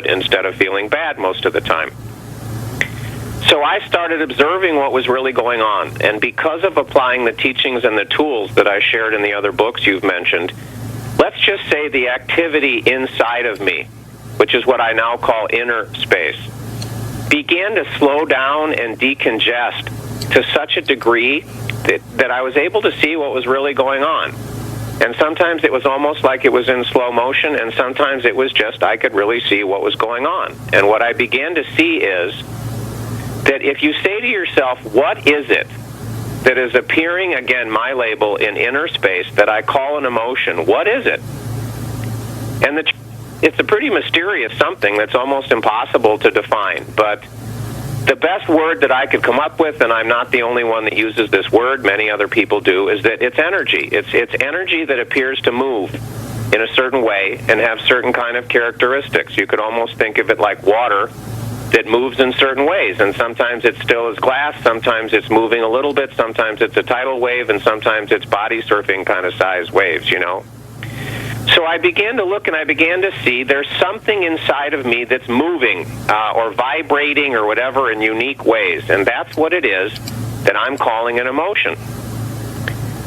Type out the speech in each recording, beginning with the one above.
good instead of feeling bad most of the time. So I started observing what was really going on, and because of applying the teachings and the tools that I shared in the other books you've mentioned, let's just say the activity inside of me, which is what I now call inner space, began to slow down and decongest to such a degree that I was able to see what was really going on. And sometimes it was almost like it was in slow motion, and sometimes it was just I could really see what was going on. And what I began to see is that if you say to yourself, what is it that is appearing, again, my label, in inner space that I call an emotion, what is it? And it's a pretty mysterious something that's almost impossible to define, but the best word that I could come up with, and I'm not the only one that uses this word, many other people do, is that it's energy. It's energy that appears to move in a certain way and have certain kind of characteristics. You could almost think of it like water that moves in certain ways, and sometimes it's still as glass, sometimes it's moving a little bit, sometimes it's a tidal wave, and sometimes it's body surfing kind of size waves, you know? So I began to look and I began to see there's something inside of me that's moving or vibrating or whatever in unique ways, and that's what it is that I'm calling an emotion.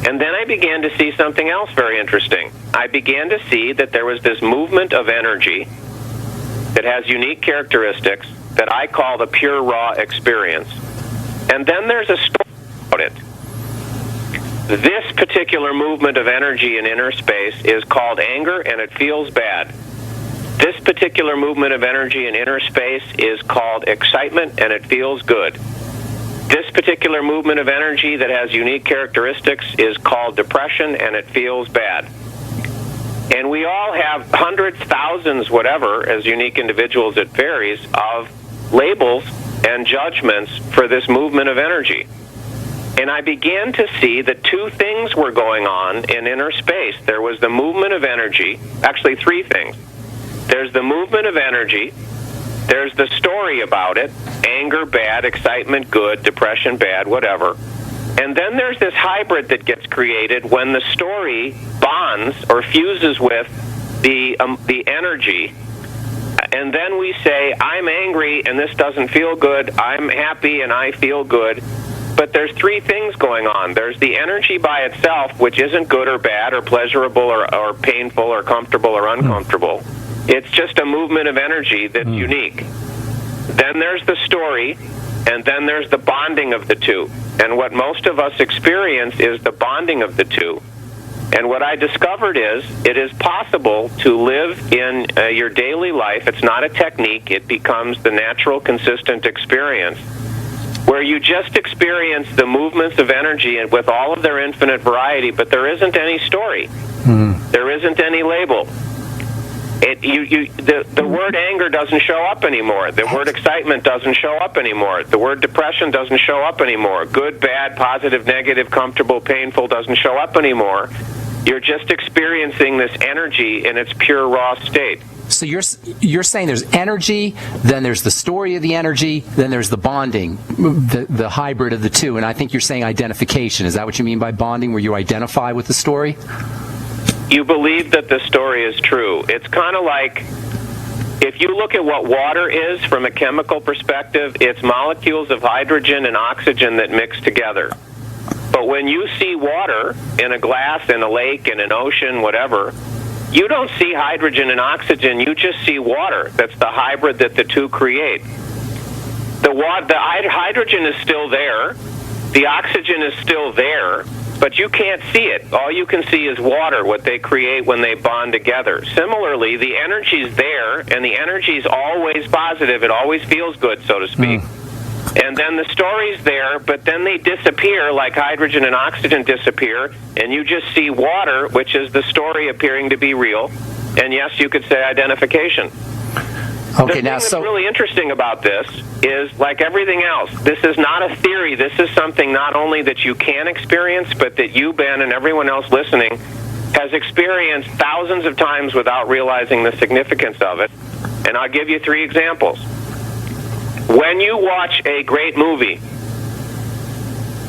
And then I began to see something else very interesting. I began to see that there was this movement of energy that has unique characteristics that I call the pure raw experience. And then there's a story about it. This particular movement of energy in inner space is called anger, and it feels bad. This particular movement of energy in inner space is called excitement, and it feels good. This particular movement of energy that has unique characteristics is called depression, and it feels bad. And we all have hundreds, thousands, whatever, as unique individuals, it varies, of labels and judgments for this movement of energy. And I began to see that two things were going on in inner space. There was the movement of energy, actually three things. There's the movement of energy, there's the story about it, anger bad, excitement good, depression bad, whatever. And then there's this hybrid that gets created when the story bonds or fuses with the energy. And then we say, I'm angry and this doesn't feel good, I'm happy and I feel good. But there's three things going on. There's the energy by itself, which isn't good or bad or pleasurable or painful or comfortable or uncomfortable. It's just a movement of energy that's unique. Then there's the story, and then there's the bonding of the two. And what most of us experience is the bonding of the two. And what I discovered is it is possible to live in your daily life. It's not a technique. It becomes the natural, consistent experience where you just experience the movements of energy and with all of their infinite variety, but there isn't any story. There isn't any label. The word anger doesn't show up anymore. The word excitement doesn't show up anymore. The word depression doesn't show up anymore. Good, bad, positive, negative, comfortable, painful doesn't show up anymore. You're just experiencing this energy in its pure raw state. So you're saying there's energy, then there's the story of the energy, then there's the bonding, the hybrid of the two, and I think you're saying identification. Is that what you mean by bonding, where you identify with the story? You believe that the story is true. It's kind of like, if you look at what water is from a chemical perspective, it's molecules of hydrogen and oxygen that mix together. But when you see water in a glass, in a lake, in an ocean, whatever, you don't see hydrogen and oxygen, you just see water. That's the hybrid that the two create. The hydrogen is still there, the oxygen is still there, but you can't see it. All you can see is water, what they create when they bond together. Similarly, the energy's there, and the energy's always positive. It always feels good, so to speak. And then the story's there, but then they disappear like hydrogen and oxygen disappear, and you just see water, which is the story appearing to be real. And yes, you could say identification. Okay, the thing that's really interesting about this is, like everything else, this is not a theory. This is something not only that you can experience, but that you, Ben, and everyone else listening has experienced thousands of times without realizing the significance of it. And I'll give you three examples. When you watch a great movie,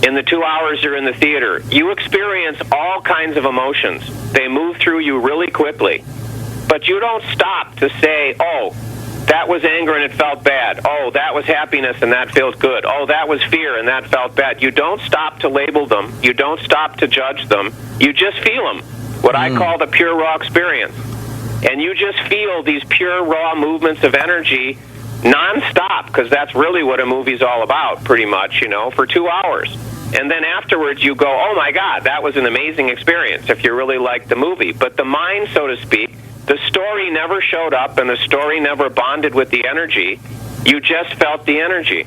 in the 2 hours you're in the theater, you experience all kinds of emotions. They move through you really quickly. But you don't stop to say, oh, That was anger and it felt bad. Oh, that was happiness and that feels good. Oh, that was fear and that felt bad. You don't stop to label them. You don't stop to judge them. You just feel them, what I call the pure raw experience. And you just feel these pure raw movements of energy nonstop, because that's really what a movie's all about, pretty much, for 2 hours. And then afterwards you go, oh my God, that was an amazing experience if you really liked the movie. But the mind, so to speak, the story never showed up and the story never bonded with the energy. You just felt the energy.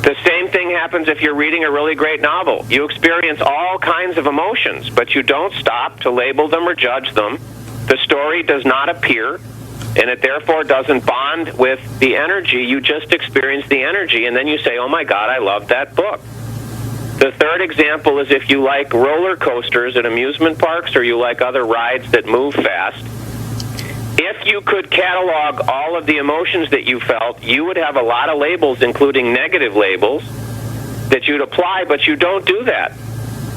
The same thing happens if you're reading a really great novel. You experience all kinds of emotions, but you don't stop to label them or judge them. The story does not appear, and it therefore doesn't bond with the energy. You just experience the energy, and then you say, oh my God, I love that book. The third example is if you like roller coasters at amusement parks or you like other rides that move fast. If you could catalog all of the emotions that you felt, you would have a lot of labels, including negative labels, that you'd apply, but you don't do that.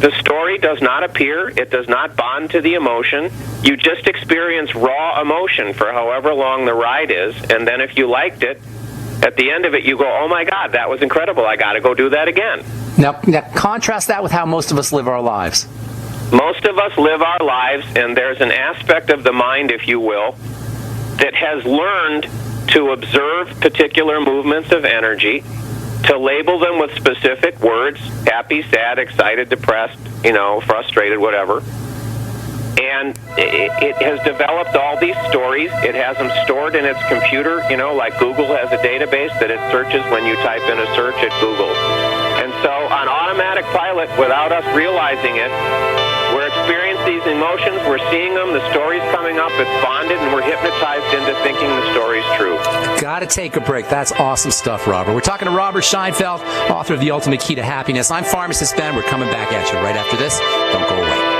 The story does not appear. It does not bond to the emotion. You just experience raw emotion for however long the ride is, and then if you liked it, at the end of it, you go, oh my God, that was incredible. I got to go do that again. Now, contrast that with how most of us live our lives. Most of us live our lives, and there's an aspect of the mind, if you will, that has learned to observe particular movements of energy, to label them with specific words, happy, sad, excited, depressed, frustrated, whatever. And it has developed all these stories. It has them stored in its computer, like Google has a database that it searches when you type in a search at Google. And so on automatic pilot, without us realizing it, we're experiencing these emotions, we're seeing them, the story's coming up, it's bonded, and we're hypnotized into thinking the story's true. Got to take a break. That's awesome stuff, Robert. We're talking to Robert Scheinfeld, author of The Ultimate Key to Happiness. I'm Pharmacist Ben. We're coming back at you right after this. Don't go away.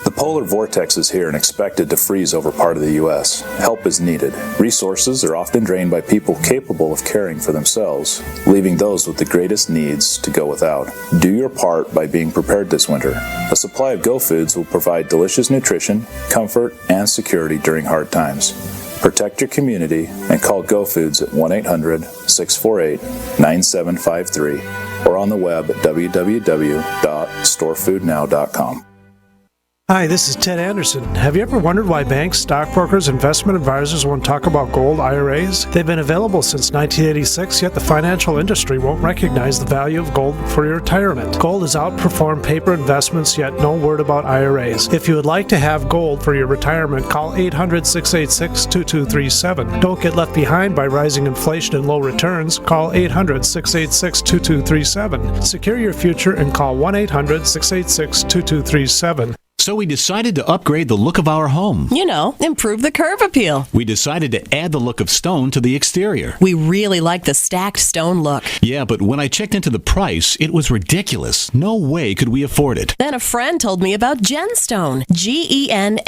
The polar vortex is here and expected to freeze over part of the U.S. Help is needed. Resources are often drained by people capable of caring for themselves, leaving those with the greatest needs to go without. Do your part by being prepared this winter. A supply of Go Foods will provide delicious nutrition, comfort, and security during hard times. Protect your community and call Go Foods at 1-800-648-9753 or on the web at www.storefoodnow.com. Hi, this is Ted Anderson. Have you ever wondered why banks, stockbrokers, investment advisors won't talk about gold IRAs? They've been available since 1986, yet the financial industry won't recognize the value of gold for your retirement. Gold has outperformed paper investments, yet no word about IRAs. If you would like to have gold for your retirement, call 800-686-2237. Don't get left behind by rising inflation and low returns. Call 800-686-2237. Secure your future and call 1-800-686-2237. So we decided to upgrade the look of our home. Improve the curb appeal. We decided to add the look of stone to the exterior. We really like the stacked stone look. Yeah, but when I checked into the price, it was ridiculous. No way could we afford it. Then a friend told me about Genstone. Genstone.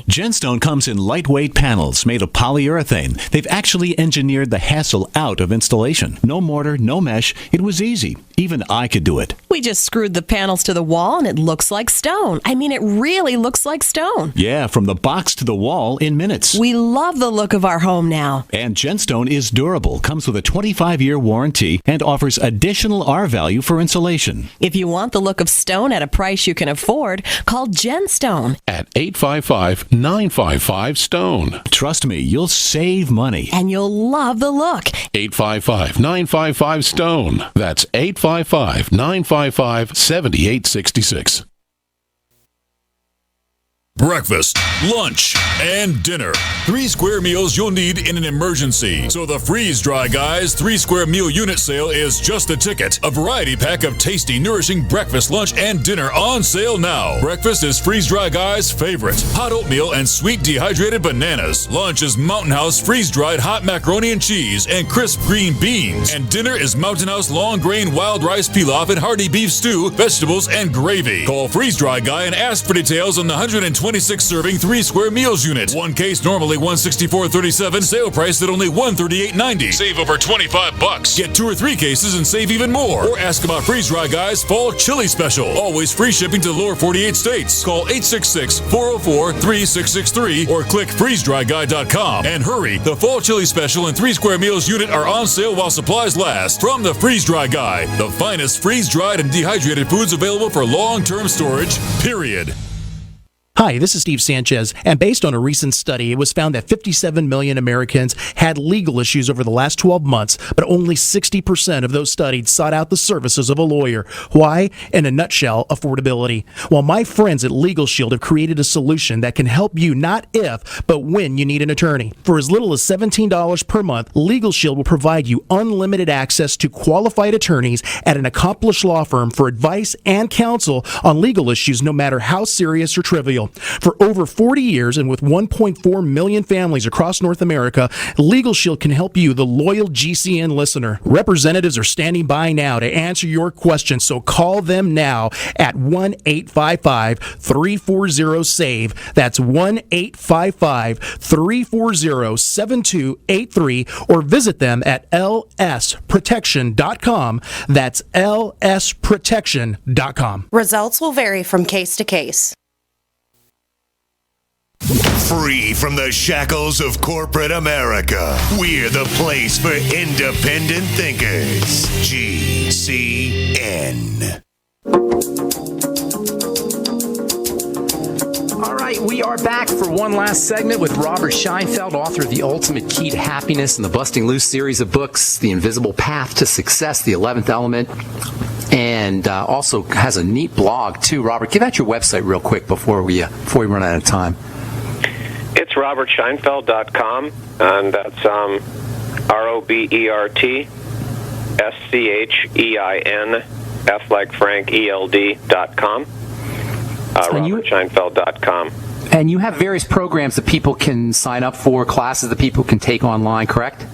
Genstone comes in lightweight panels made of polyurethane. They've actually engineered the hassle out of installation. No mortar, no mesh. It was easy. Even I could do it. We just screwed the panels to the wall and it looks like stone. I mean, it really looks like stone. Yeah, from the box to the wall in minutes. We love the look of our home now. And Genstone is durable, comes with a 25-year warranty, and offers additional R value for insulation. If you want the look of stone at a price you can afford, call Genstone at 855-955-STONE. Trust me, you'll save money. And you'll love the look. 855-955-STONE. That's 855-955-7866. Breakfast, lunch, and dinner. 3 square meals you'll need in an emergency. So the Freeze Dry Guys 3 square meal unit sale is just the ticket. A variety pack of tasty, nourishing breakfast, lunch, and dinner on sale now. Breakfast is Freeze Dry Guys' favorite. Hot oatmeal and sweet dehydrated bananas. Lunch is Mountain House freeze-dried hot macaroni and cheese and crisp green beans. And dinner is Mountain House long grain wild rice pilaf and hearty beef stew, vegetables, and gravy. Call Freeze Dry Guy and ask for details on the 120 26-serving 3-square meals unit. One case normally $164.37, sale price at only $138.90. Save over $25. Get 2 or 3 cases and save even more. Or ask about Freeze Dry Guy's Fall Chili Special. Always free shipping to the lower 48 states. Call 866-404-3663 or click freezedryguy.com. And hurry, the Fall Chili Special and 3-square meals unit are on sale while supplies last. From the Freeze Dry Guy, the finest freeze-dried and dehydrated foods available for long-term storage, period. Hi, this is Steve Sanchez, and based on a recent study, it was found that 57 million Americans had legal issues over the last 12 months, but only 60% of those studied sought out the services of a lawyer. Why? In a nutshell, affordability. Well, my friends at Legal Shield have created a solution that can help you not if, but when you need an attorney. For as little as $17 per month, Legal Shield will provide you unlimited access to qualified attorneys at an accomplished law firm for advice and counsel on legal issues, no matter how serious or trivial. For over 40 years and with 1.4 million families across North America, Legal Shield can help you, the loyal GCN listener. Representatives are standing by now to answer your questions, so call them now at 1-855-340-SAVE. That's 1-855-340-7283, or visit them at lsprotection.com. That's lsprotection.com. Results will vary from case to case. Free from the shackles of corporate America, we're the place for independent thinkers. GCN. All right, we are back for one last segment with Robert Scheinfeld, author of The Ultimate Key to Happiness and the Busting Loose series of books, The Invisible Path to Success, The 11th Element, and also has a neat blog, too. Robert, give out your website real quick before we run out of time. It's robertscheinfeld.com, and that's RobertSchein, F like Frank, ELD.com. RobertScheinfeld.com. And you have various programs that people can sign up for, classes that people can take online, correct?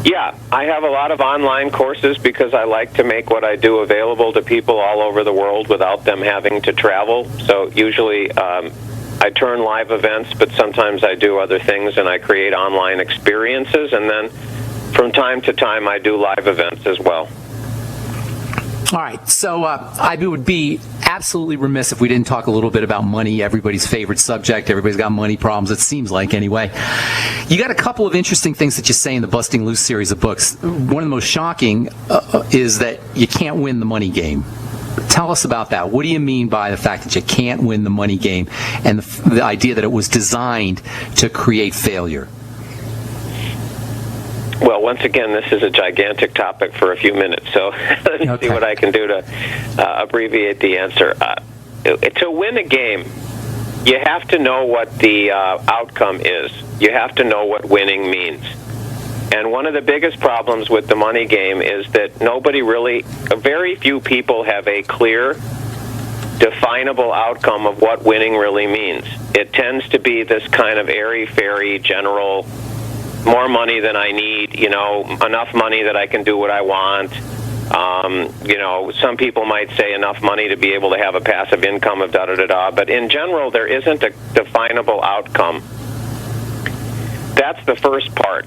Yeah, I have a lot of online courses because I like to make what I do available to people all over the world without them having to travel. So usually I turn live events, but sometimes I do other things and I create online experiences. And then from time to time I do live events as well. All right, so I would be absolutely remiss if we didn't talk a little bit about money, everybody's favorite subject. Everybody's got money problems, it seems like, anyway. You got a couple of interesting things that you say in the Busting Loose series of books. One of the most shocking is that you can't win the money game. Tell us about that. What do you mean by the fact that you can't win the money game and the idea that it was designed to create failure? Well, once again, this is a gigantic topic for a few minutes, so let me see what I can do to abbreviate the answer. To win a game, you have to know what the outcome is. You have to know what winning means. And one of the biggest problems with the money game is that very few people have a clear, definable outcome of what winning really means. It tends to be this kind of airy-fairy general, more money than I need, enough money that I can do what I want. Some people might say enough money to be able to have a passive income of da-da-da-da, but in general, there isn't a definable outcome. That's the first part.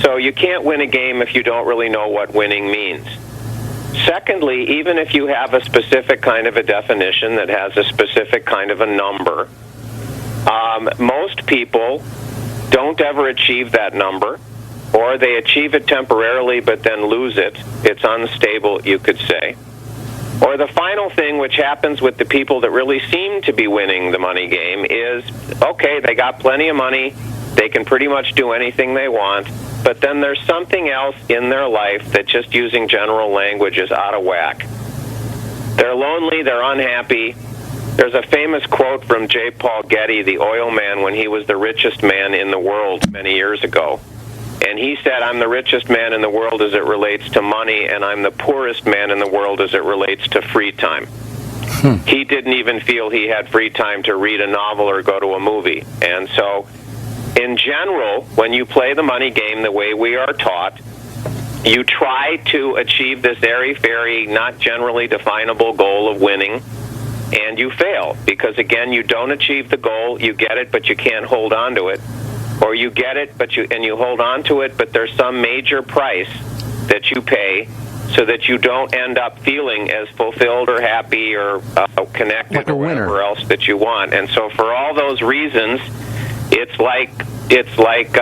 So you can't win a game if you don't really know what winning means. Secondly, even if you have a specific kind of a definition that has a specific kind of a number, most people don't ever achieve that number, or they achieve it temporarily but then lose it. It's unstable, you could say. Or the final thing, which happens with the people that really seem to be winning the money game, is, okay, they got plenty of money, they can pretty much do anything they want, but then there's something else in their life that, just using general language, is out of whack. They're lonely, they're unhappy. There's a famous quote from J. Paul Getty, the oil man, when he was the richest man in the world many years ago. And he said, I'm the richest man in the world as it relates to money, and I'm the poorest man in the world as it relates to free time. He didn't even feel he had free time to read a novel or go to a movie. And so, in general, when you play the money game the way we are taught, you try to achieve this airy-fairy, not generally definable goal of winning. and you fail because, again, you don't achieve the goal. You get it, but you can't hold on to it. Or you get it, but you hold on to it, but there's some major price that you pay so that you don't end up feeling as fulfilled or happy or connected like a or winner. whatever else that you want. And so for all those reasons, it's like